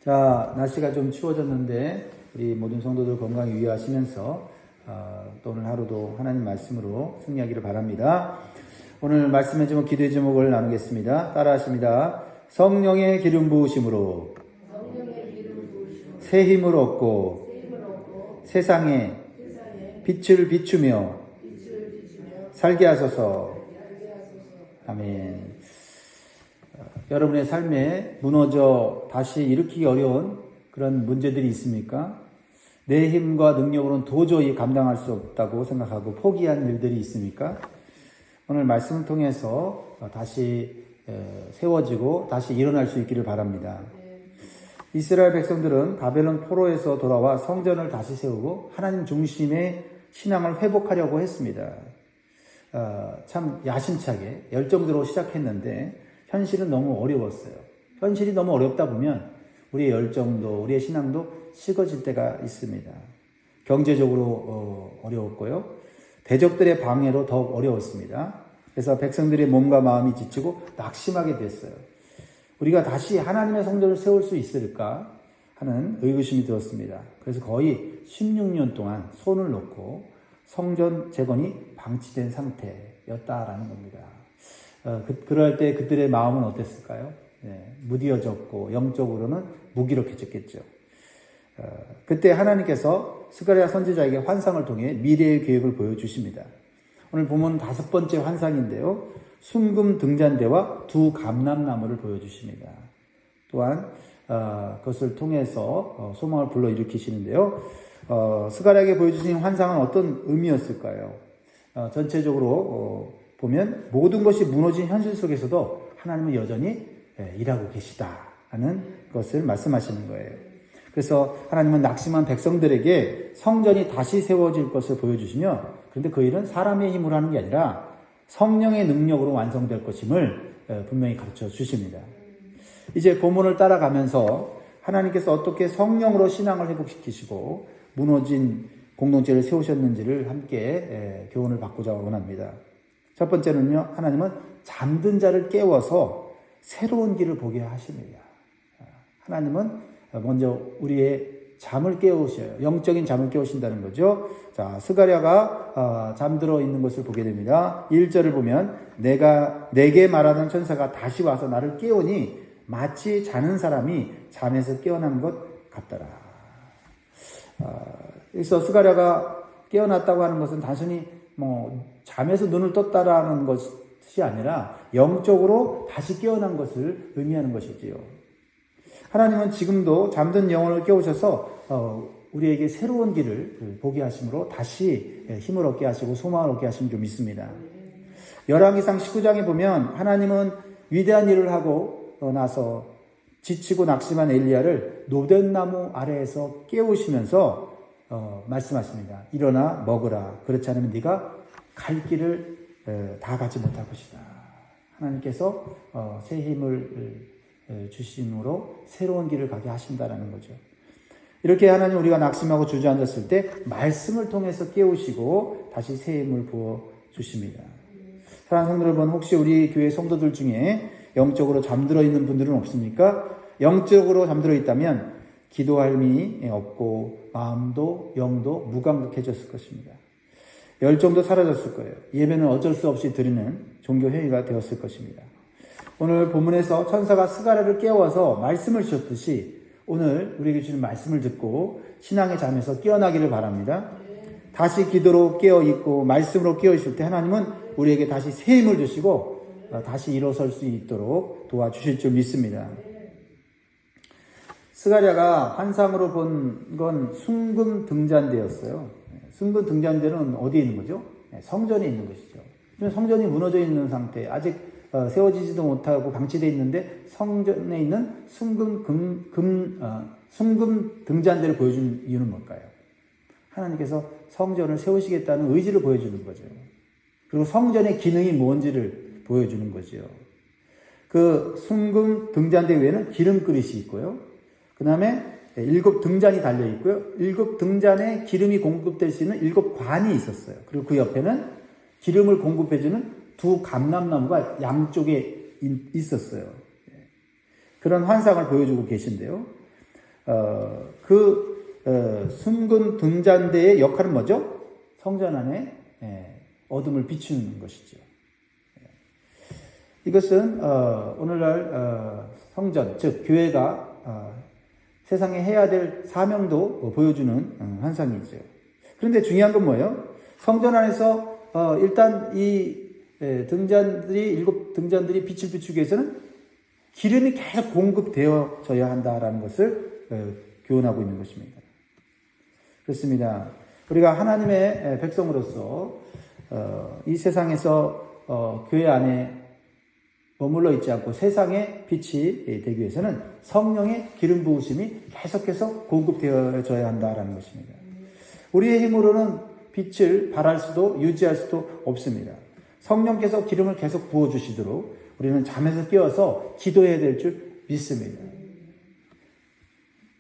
자, 날씨가 좀 추워졌는데 우리 모든 성도들 건강히 유의하시면서 또 오늘 하루도 하나님 말씀으로 승리하기를 바랍니다. 오늘 말씀의 제목, 기도의 제목을 나누겠습니다. 따라하십니다. 성령의 기름 부으심으로 새 힘을 얻고 세상에 빛을 비추며 살게 하소서. 아멘. 여러분의 삶에 무너져 다시 일으키기 어려운 그런 문제들이 있습니까? 내 힘과 능력으로는 도저히 감당할 수 없다고 생각하고 포기한 일들이 있습니까? 오늘 말씀을 통해서 다시 세워지고 다시 일어날 수 있기를 바랍니다. 이스라엘 백성들은 바벨론 포로에서 돌아와 성전을 다시 세우고 하나님 중심의 신앙을 회복하려고 했습니다. 참 야심차게 열정대로 시작했는데 현실은 너무 어려웠어요. 현실이 너무 어렵다 보면 우리의 열정도 우리의 신앙도 식어질 때가 있습니다. 경제적으로 어려웠고요. 대적들의 방해로 더욱 어려웠습니다. 그래서 백성들의 몸과 마음이 지치고 낙심하게 됐어요. 우리가 다시 하나님의 성전을 세울 수 있을까 하는 의구심이 들었습니다. 그래서 거의 16년 동안 손을 놓고 성전 재건이 방치된 상태였다라는 겁니다. 그럴 때 그들의 마음은 어땠을까요? 무디어졌고 영적으로는 무기력해졌겠죠. 그때 하나님께서 스가랴 선지자에게 환상을 통해 미래의 계획을 보여주십니다. 오늘 보면 5번째 환상인데요. 순금 등잔대와 두 감람나무를 보여주십니다. 또한 그것을 통해서 소망을 불러일으키시는데요. 스가랴에게 보여주신 환상은 어떤 의미였을까요? 전체적으로 보면 모든 것이 무너진 현실 속에서도 하나님은 여전히 일하고 계시다 하는 것을 말씀하시는 거예요. 그래서 하나님은 낙심한 백성들에게 성전이 다시 세워질 것을 보여주시며, 그런데 그 일은 사람의 힘으로 하는 게 아니라 성령의 능력으로 완성될 것임을 분명히 가르쳐 주십니다. 이제 본문을 따라가면서 하나님께서 어떻게 성령으로 신앙을 회복시키시고 무너진 공동체를 세우셨는지를 함께 교훈을 받고자 원합니다. 첫 번째는요, 하나님은 잠든 자를 깨워서 새로운 길을 보게 하십니다. 하나님은 먼저 우리의 잠을 깨우셔요. 영적인 잠을 깨우신다는 거죠. 자, 스가랴가 잠들어 있는 것을 보게 됩니다. 1절을 보면 내게 말하던 천사가 다시 와서 나를 깨우니 마치 자는 사람이 잠에서 깨어난 것 같더라. 그래서 스가랴가 깨어났다고 하는 것은 단순히 잠에서 눈을 떴다라는 것이 아니라 영적으로 다시 깨어난 것을 의미하는 것이지요. 하나님은 지금도 잠든 영혼을 깨우셔서 우리에게 새로운 길을 보게 하심으로 다시 힘을 얻게 하시고 소망을 얻게 하심을 좀 믿습니다. 열왕기상 19장에 보면 하나님은 위대한 일을 하고 나서 지치고 낙심한 엘리야를 노된나무 아래에서 깨우시면서 말씀하십니다. 일어나 먹으라. 그렇지 않으면 네가 갈 길을 다 가지 못할 것이다. 하나님께서 새 힘을 주심으로 새로운 길을 가게 하신다라는 거죠. 이렇게 하나님 우리가 낙심하고 주저앉았을 때 말씀을 통해서 깨우시고 다시 새 힘을 부어 주십니다. 사랑하는 성도 여러분, 혹시 우리 교회 성도들 중에 영적으로 잠들어 있는 분들은 없습니까? 영적으로 잠들어 있다면 기도할 힘이 없고 마음도 영도 무감각해졌을 것입니다. 열정도 사라졌을 거예요. 예배는 어쩔 수 없이 드리는 종교 행위가 되었을 것입니다. 오늘 본문에서 천사가 스가랴를 깨워서 말씀을 주셨듯이 오늘 우리에게 주는 말씀을 듣고 신앙의 잠에서 깨어나기를 바랍니다. 다시 기도로 깨어있고 말씀으로 깨어있을 때 하나님은 우리에게 다시 새 힘을 주시고 다시 일어설 수 있도록 도와주실 줄 믿습니다. 스가랴가 환상으로 본 건 순금 등잔대였어요. 순금 등잔대는 어디에 있는 거죠? 성전에 있는 것이죠. 성전이 무너져 있는 상태, 아직 세워지지도 못하고 방치되어 있는데 성전에 있는 순금 등잔대를 보여준 이유는 뭘까요? 하나님께서 성전을 세우시겠다는 의지를 보여주는 거죠. 그리고 성전의 기능이 뭔지를 보여주는 거죠. 그 순금 등잔대 위에는 기름 그릇이 있고요. 그 다음에 7 등잔이 달려 있고요. 7 등잔에 기름이 공급될 수 있는 7 관이 있었어요. 그리고 그 옆에는 기름을 공급해주는 2 감람나무가 양쪽에 있었어요. 그런 환상을 보여주고 계신데요. 순금 등잔대의 역할은 뭐죠? 성전 안에 어둠을 비추는 것이죠. 이것은 오늘날 성전, 즉 교회가 세상에 해야 될 사명도 보여주는 환상이죠. 그런데 중요한 건 뭐예요? 성전 안에서 일단 이 일곱 등잔들이 빛을 비추기 위해서는 기름이 계속 공급되어져야 한다라는 것을 교훈하고 있는 것입니다. 그렇습니다. 우리가 하나님의 백성으로서 이 세상에서 교회 안에 머물러 있지 않고 세상의 빛이 되기 위해서는 성령의 기름 부으심이 계속해서 공급되어져야 한다라는 것입니다. 우리의 힘으로는 빛을 발할 수도 유지할 수도 없습니다. 성령께서 기름을 계속 부어주시도록 우리는 잠에서 깨어서 기도해야 될 줄 믿습니다.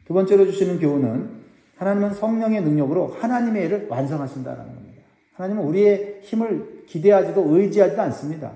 두 번째로 주시는 교훈은 하나님은 성령의 능력으로 하나님의 일을 완성하신다는 겁니다. 하나님은 우리의 힘을 기대하지도 의지하지도 않습니다.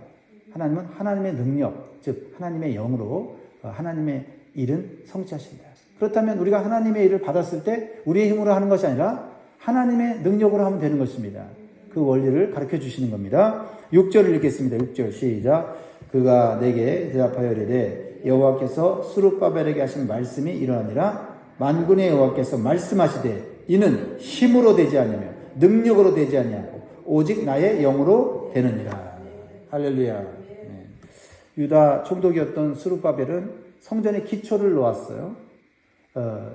하나님은 하나님의 능력, 즉 하나님의 영으로 하나님의 일은 성취하신다. 그렇다면 우리가 하나님의 일을 받았을 때 우리의 힘으로 하는 것이 아니라 하나님의 능력으로 하면 되는 것입니다. 그 원리를 가르쳐 주시는 겁니다. 6절을 읽겠습니다. 6절 시작. 그가 내게 대답하여 이르되 여호와께서 스룹바벨에게 하신 말씀이 이러하니라. 만군의 여호와께서 말씀하시되 이는 힘으로 되지 아니하며 능력으로 되지 아니하고 오직 나의 영으로 되느니라. 할렐루야. 유다 총독이었던 스룹바벨은 성전의 기초를 놓았어요.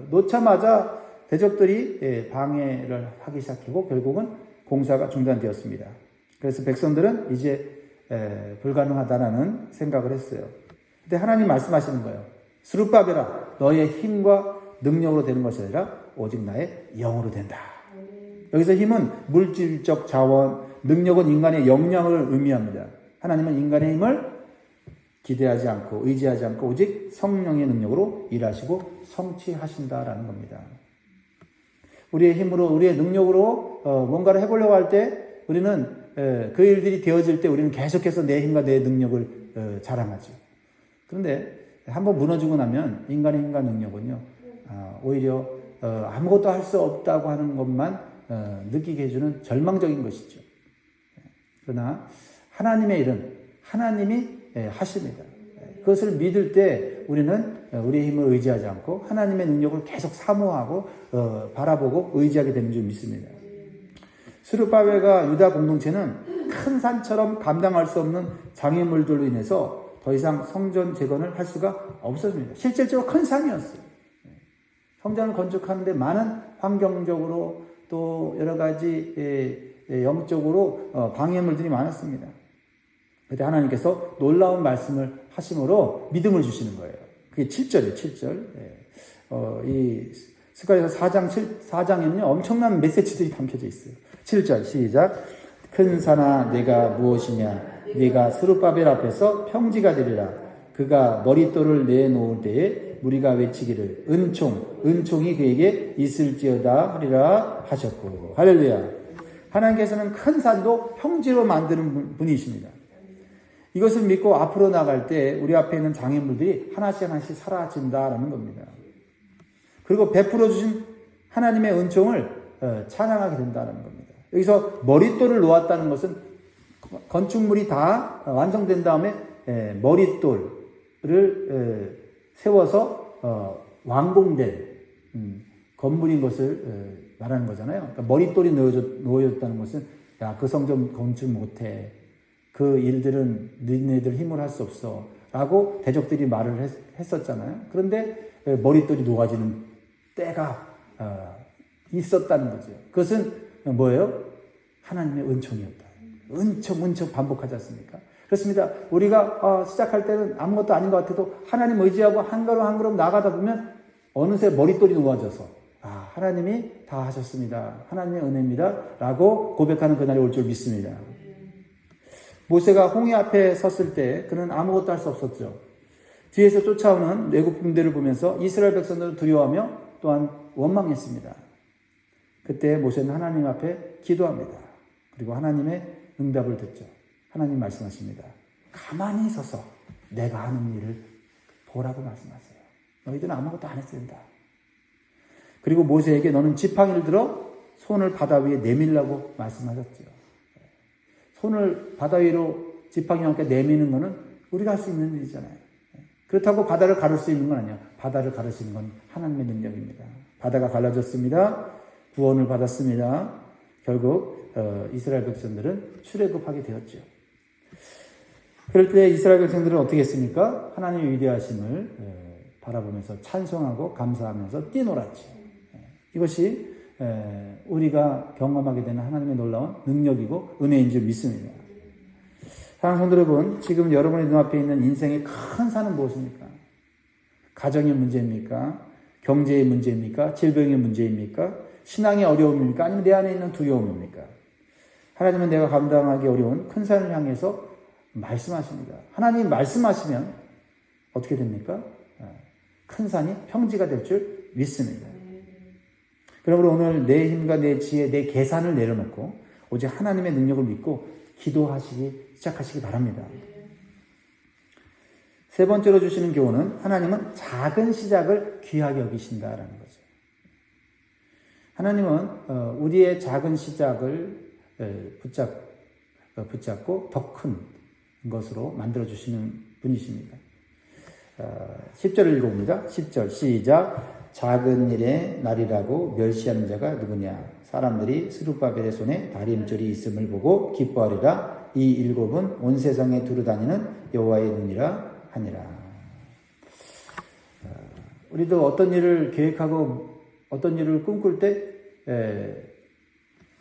놓자마자 대적들이 방해를 하기 시작하고 결국은 공사가 중단되었습니다. 그래서 백성들은 이제 불가능하다라는 생각을 했어요. 근데 하나님 말씀하시는 거예요. 스룹바벨아, 너의 힘과 능력으로 되는 것이 아니라 오직 나의 영으로 된다. 여기서 힘은 물질적 자원, 능력은 인간의 역량을 의미합니다. 하나님은 인간의 힘을 기대하지 않고 의지하지 않고 오직 성령의 능력으로 일하시고 성취하신다라는 겁니다. 우리의 힘으로 우리의 능력으로 뭔가를 해보려고 할 때 우리는 그 일들이 되어질 때 우리는 계속해서 내 힘과 내 능력을 자랑하죠. 그런데 한번 무너지고 나면 인간의 힘과 능력은요 오히려 아무것도 할 수 없다고 하는 것만 느끼게 해주는 절망적인 것이죠. 그러나 하나님의 일은 하나님이 하십니다. 그것을 믿을 때 우리는 우리의 힘을 의지하지 않고 하나님의 능력을 계속 사모하고 바라보고 의지하게 되는 줄 믿습니다. 스룹바벨과 유다 공동체는 큰 산처럼 감당할 수 없는 장애물들로 인해서 더 이상 성전 재건을 할 수가 없었습니다. 실질적으로 큰 산이었어요. 성전을 건축하는데 많은 환경적으로 또 여러 가지 영적으로 방해물들이 많았습니다. 그때 하나님께서 놀라운 말씀을 하심으로 믿음을 주시는 거예요. 그게 7절이에요, 7절. 이 스가랴서 4장에는요, 엄청난 메시지들이 담겨져 있어요. 7절, 시작. 큰 산아, 내가 무엇이냐? 네가 스룹바벨 앞에서 평지가 되리라. 그가 머릿돌을 내놓을 때에 무리가 외치기를 은총이 그에게 있을지어다 하리라 하셨고. 할렐루야. 하나님께서는 큰 산도 평지로 만드는 분이십니다. 이것을 믿고 앞으로 나갈 때 우리 앞에 있는 장애물들이 하나씩 사라진다라는 겁니다. 그리고 베풀어 주신 하나님의 은총을 찬양하게 된다는 겁니다. 여기서 머릿돌을 놓았다는 것은 건축물이 다 완성된 다음에 머릿돌을 세워서 완공된 건물인 것을 말하는 거잖아요. 그러니까 머릿돌이 놓여졌다는 것은 야, 그 성전 건축 못해. 그 일들은 너희들 힘으로 할 수 없어. 라고 대적들이 말을 했었잖아요. 그런데 머릿돌이 놓아지는 때가 있었다는 거죠. 그것은 뭐예요? 하나님의 은총이었다. 은총 반복하지 않습니까? 그렇습니다. 우리가 시작할 때는 아무것도 아닌 것 같아도 하나님 의지하고 한 걸음 한 걸음 나가다 보면 어느새 머릿돌이 놓아져서 하나님이 다 하셨습니다. 하나님의 은혜입니다. 라고 고백하는 그날이 올 줄 믿습니다. 모세가 홍해 앞에 섰을 때 그는 아무것도 할 수 없었죠. 뒤에서 쫓아오는 애굽 군대를 보면서 이스라엘 백성들은 두려워하며 또한 원망했습니다. 그때 모세는 하나님 앞에 기도합니다. 그리고 하나님의 응답을 듣죠. 하나님 말씀하십니다. 가만히 서서 내가 하는 일을 보라고 말씀하세요. 너희들은 아무것도 안 했습니다. 그리고 모세에게 너는 지팡이를 들어 손을 바다 위에 내밀라고 말씀하셨죠. 손을 바다 위로 지팡이와 함께 내미는 것은 우리가 할 수 있는 일이잖아요. 그렇다고 바다를 가를 수 있는 건 아니에요. 바다를 가르시는 건 하나님의 능력입니다. 바다가 갈라졌습니다. 구원을 받았습니다. 결국 이스라엘 백성들은 출애굽하게 되었죠. 그럴 때 이스라엘 백성들은 어떻게 했습니까? 하나님의 위대하심을 바라보면서 찬송하고 감사하면서 뛰놀았죠. 이것이 우리가 경험하게 되는 하나님의 놀라운 능력이고 은혜인 줄 믿습니다. 사랑하는 성도 여러분, 지금 여러분의 눈앞에 있는 인생의 큰 산은 무엇입니까? 가정의 문제입니까? 경제의 문제입니까? 질병의 문제입니까? 신앙의 어려움입니까? 아니면 내 안에 있는 두려움입니까? 하나님은 내가 감당하기 어려운 큰 산을 향해서 말씀하십니다. 하나님 말씀하시면 어떻게 됩니까? 큰 산이 평지가 될 줄 믿습니다. 그러므로 오늘 내 힘과 내 지혜, 내 계산을 내려놓고 오직 하나님의 능력을 믿고 시작하시기 바랍니다. 세 번째로 주시는 교훈은 하나님은 작은 시작을 귀하게 여기신다라는 거죠. 하나님은 우리의 작은 시작을 붙잡고 더 큰 것으로 만들어주시는 분이십니다. 10절을 읽어봅니다. 10절 시작. 작은 일의 날이라고 멸시하는 자가 누구냐? 사람들이 스룹바벨의 손에 다림줄이 있음을 보고 기뻐하리라. 이 일곱은 온 세상에 두루다니는 여호와의 눈이라 하니라. 우리도 어떤 일을 계획하고 어떤 일을 꿈꿀 때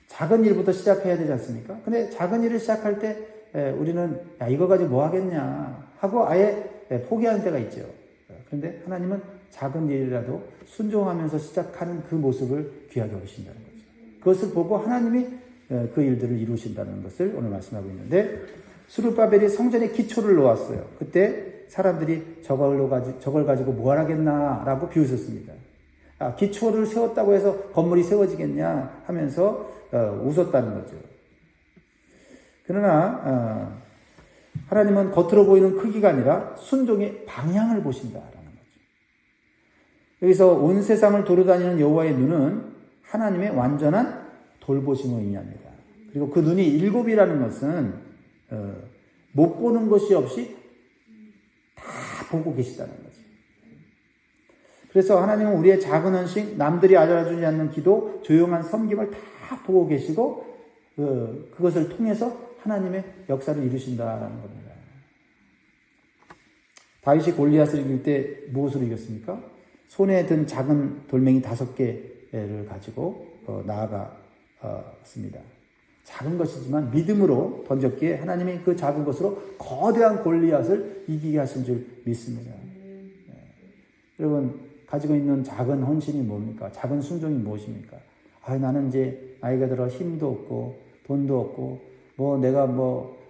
작은 일부터 시작해야 되지 않습니까? 근데 작은 일을 시작할 때 우리는 야 이거 가지고 뭐 하겠냐 하고 아예 포기하는 때가 있죠. 그런데 하나님은 작은 일이라도 순종하면서 시작하는 그 모습을 귀하게 여기신다는 거죠. 그것을 보고 하나님이 그 일들을 이루신다는 것을 오늘 말씀하고 있는데, 스룹바벨이 성전에 기초를 놓았어요. 그때 사람들이 저걸 가지고 뭘 하겠나라고 비웃었습니다. 기초를 세웠다고 해서 건물이 세워지겠냐 하면서 웃었다는 거죠. 그러나 하나님은 겉으로 보이는 크기가 아니라 순종의 방향을 보신다라는 거죠. 여기서 온 세상을 도로다니는 여호와의 눈은 하나님의 완전한 돌보심을 의미합니다. 그리고 그 눈이 일곱이라는 것은 못 보는 것이 없이 다 보고 계시다는 거죠. 그래서 하나님은 우리의 작은 헌신, 남들이 알아주지 않는 기도, 조용한 섬김을 다 보고 계시고 그것을 통해서 하나님의 역사를 이루신다라는 겁니다. 다윗이 골리앗을 이길 때 무엇으로 이겼습니까? 손에 든 작은 돌멩이 5개를 가지고 나아갔습니다. 작은 것이지만 믿음으로 던졌기에 하나님이 그 작은 것으로 거대한 골리앗을 이기게 하신 줄 믿습니다. 여러분, 가지고 있는 작은 헌신이 뭡니까? 작은 순종이 무엇입니까? 나는 이제 나이가 들어 힘도 없고 돈도 없고 내가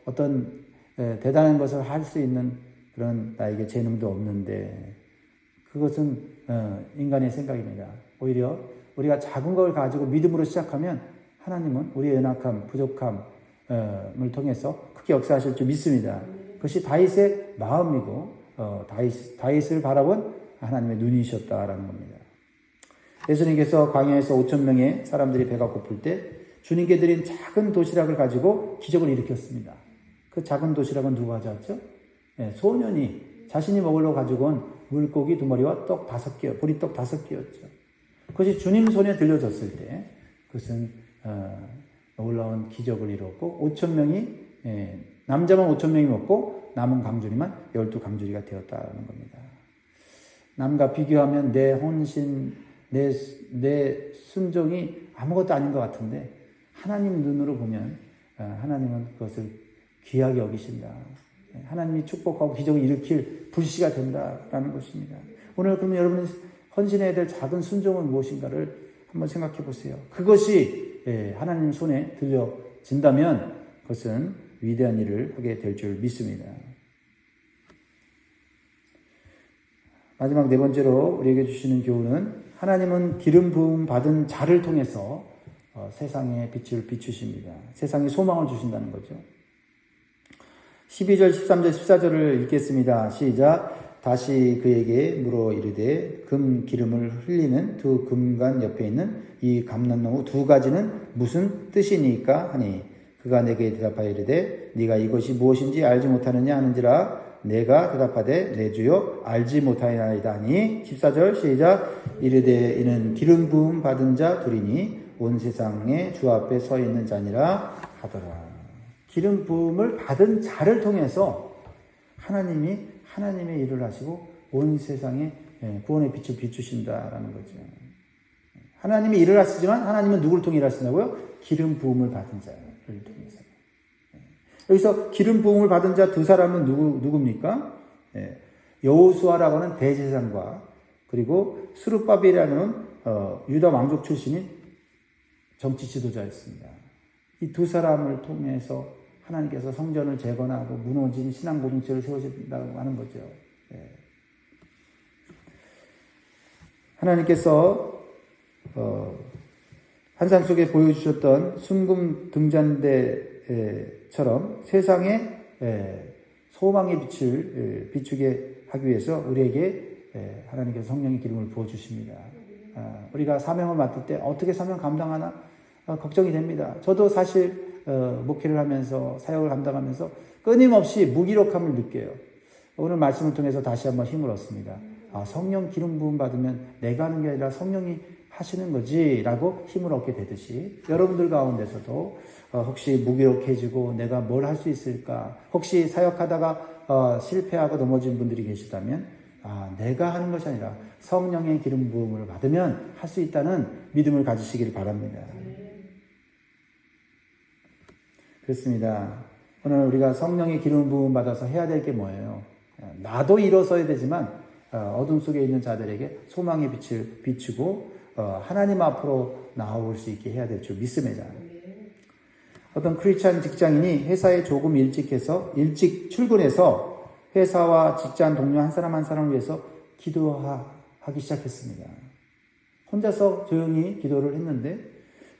어떤 대단한 것을 할 수 있는 그런 나에게 재능도 없는데, 그것은 인간의 생각입니다. 오히려 우리가 작은 걸 가지고 믿음으로 시작하면 하나님은 우리의 연약함, 부족함을 통해서 크게 역사하실 줄 믿습니다. 그것이 다윗의 마음이고 다윗을 바라본 하나님의 눈이셨다라는 겁니다. 예수님께서 광야에서 5,000명의 사람들이 배가 고플 때 주님께 드린 작은 도시락을 가지고 기적을 일으켰습니다. 그 작은 도시락은 누가 가져왔죠? 소년이 자신이 먹으려고 가지고 온 물고기 2마리와 떡 5개, 보리떡 5개였죠. 그것이 주님 손에 들려졌을 때 그것은 놀라운 기적을 이루었고 5,000명이 남자만 5,000명이 먹고 남은 강주리만 12강주리가 되었다는 겁니다. 남과 비교하면 내 헌신, 내 순종이 아무것도 아닌 것 같은데 하나님 눈으로 보면 하나님은 그것을 귀하게 여기신다. 하나님이 축복하고 기적을 일으킬 불씨가 된다라는 것입니다. 오늘 그러면 여러분이 헌신해야 될 작은 순종은 무엇인가를 한번 생각해 보세요. 그것이 하나님 손에 들려진다면 그것은 위대한 일을 하게 될 줄 믿습니다. 마지막 4번째로 우리에게 주시는 교훈은 하나님은 기름 부음 받은 자를 통해서 세상에 빛을 비추십니다. 세상에 소망을 주신다는 거죠. 12절, 13절, 14절을 읽겠습니다. 시작. 다시 그에게 물어 이르되 금 기름을 흘리는 두 금관 옆에 있는 이 감람나무 두 가지는 무슨 뜻이니까 하니 그가 내게 대답하여 이르되 네가 이것이 무엇인지 알지 못하느냐 하는지라 내가 대답하되 내 주여 알지 못하나이다 하니 14절 시작 이르되 이는 기름 부음 받은 자 둘이니 온 세상에 주 앞에 서 있는 자니라 하더라. 기름 부음을 받은 자를 통해서 하나님의 일을 하시고 온 세상에 구원의 빛을 비추신다라는 거죠. 하나님이 일을 하시지만 하나님은 누구를 통해 일하신다고요? 기름 부음을 받은 자를 통해서. 여기서 기름 부음을 받은 자 두 사람은 누굽니까? 여호수아라고 하는 대제사장과 그리고 스룹바벨이라는 유다 왕족 출신인 정치 지도자였습니다. 이 두 사람을 통해서 하나님께서 성전을 재건하고 무너진 신앙 공동체를 세우신다고 하는 거죠. 하나님께서 환상 속에 보여주셨던 순금 등잔대처럼 세상에 소망의 빛을 비추게 하기 위해서 우리에게 하나님께서 성령의 기름을 부어주십니다. 우리가 사명을 맡을 때 어떻게 사명 감당하나 걱정이 됩니다. 저도 사실 목회를 하면서 사역을 감당하면서 끊임없이 무기력함을 느껴요. 오늘 말씀을 통해서 다시 한번 힘을 얻습니다. 성령 기름 부음 받으면 내가 하는 게 아니라 성령이 하시는 거지 라고 힘을 얻게 되듯이 여러분들 가운데서도 혹시 무기력해지고 내가 뭘 할 수 있을까, 혹시 사역하다가 실패하고 넘어진 분들이 계시다면 내가 하는 것이 아니라 성령의 기름 부음을 받으면 할 수 있다는 믿음을 가지시길 바랍니다. 그렇습니다. 오늘 우리가 성령의 기름 부음 받아서 해야 될 게 뭐예요? 나도 일어서야 되지만 어둠 속에 있는 자들에게 소망의 빛을 비추고 하나님 앞으로 나아올 수 있게 해야 될 줄 믿습니다. 어떤 크리스찬 직장인이 회사에 조금 일찍 출근해서 회사와 직장 동료 한 사람 한 사람을 위해서 기도하기 시작했습니다. 혼자서 조용히 기도를 했는데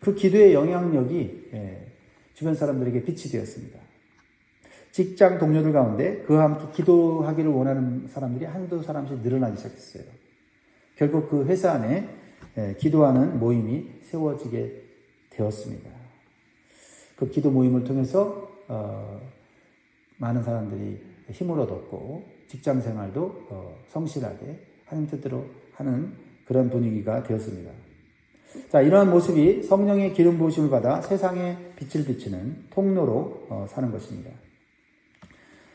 그 기도의 영향력이 주변 사람들에게 빛이 되었습니다. 직장 동료들 가운데 그와 함께 기도하기를 원하는 사람들이 한두 사람씩 늘어나기 시작했어요. 결국 그 회사 안에 기도하는 모임이 세워지게 되었습니다. 그 기도 모임을 통해서 많은 사람들이 힘을 얻었고 직장 생활도 성실하게 하나님 뜻대로 하는 그런 분위기가 되었습니다. 자, 이러한 모습이 성령의 기름 부으심을 받아 세상에 빛을 비추는 통로로 사는 것입니다.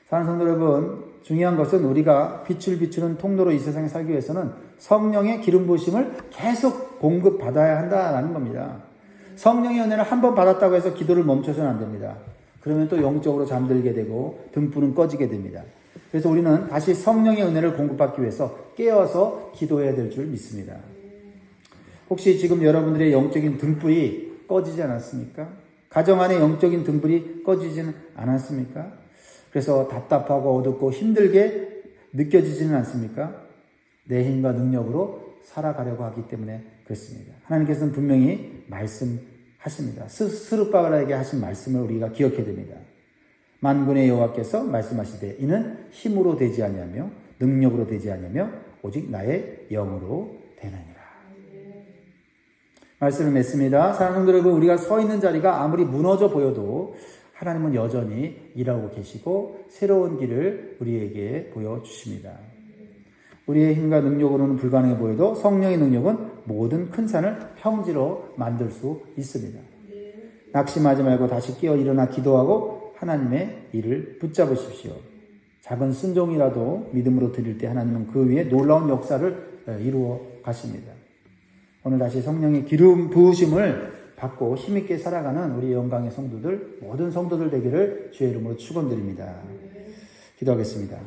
사랑하는 성도 여러분, 중요한 것은 우리가 빛을 비추는 통로로 이 세상에 살기 위해서는 성령의 기름 부으심을 계속 공급받아야 한다는 겁니다. 성령의 은혜를 한 번 받았다고 해서 기도를 멈춰서는 안 됩니다. 그러면 또 영적으로 잠들게 되고 등불은 꺼지게 됩니다. 그래서 우리는 다시 성령의 은혜를 공급받기 위해서 깨어서 기도해야 될 줄 믿습니다. 혹시 지금 여러분들의 영적인 등불이 꺼지지 않았습니까? 가정 안에 영적인 등불이 꺼지지는 않았습니까? 그래서 답답하고 어둡고 힘들게 느껴지지는 않습니까? 내 힘과 능력으로 살아가려고 하기 때문에 그렇습니다. 하나님께서는 분명히 말씀하십니다. 스룹바벨에게 하신 말씀을 우리가 기억해야 됩니다. 만군의 여호와께서 말씀하시되 이는 힘으로 되지 아니하며 능력으로 되지 아니하며 오직 나의 영으로 되느니라. 말씀을 맺습니다. 사랑하는 여러분, 우리가 서 있는 자리가 아무리 무너져 보여도 하나님은 여전히 일하고 계시고 새로운 길을 우리에게 보여주십니다. 우리의 힘과 능력으로는 불가능해 보여도 성령의 능력은 모든 큰 산을 평지로 만들 수 있습니다. 낙심하지 말고 다시 깨어 일어나 기도하고 하나님의 일을 붙잡으십시오. 작은 순종이라도 믿음으로 드릴 때 하나님은 그 위에 놀라운 역사를 이루어 가십니다. 오늘 다시 성령의 기름 부으심을 받고 힘있게 살아가는 우리 영광의 성도들, 모든 성도들 되기를 주의 이름으로 축원드립니다. 기도하겠습니다.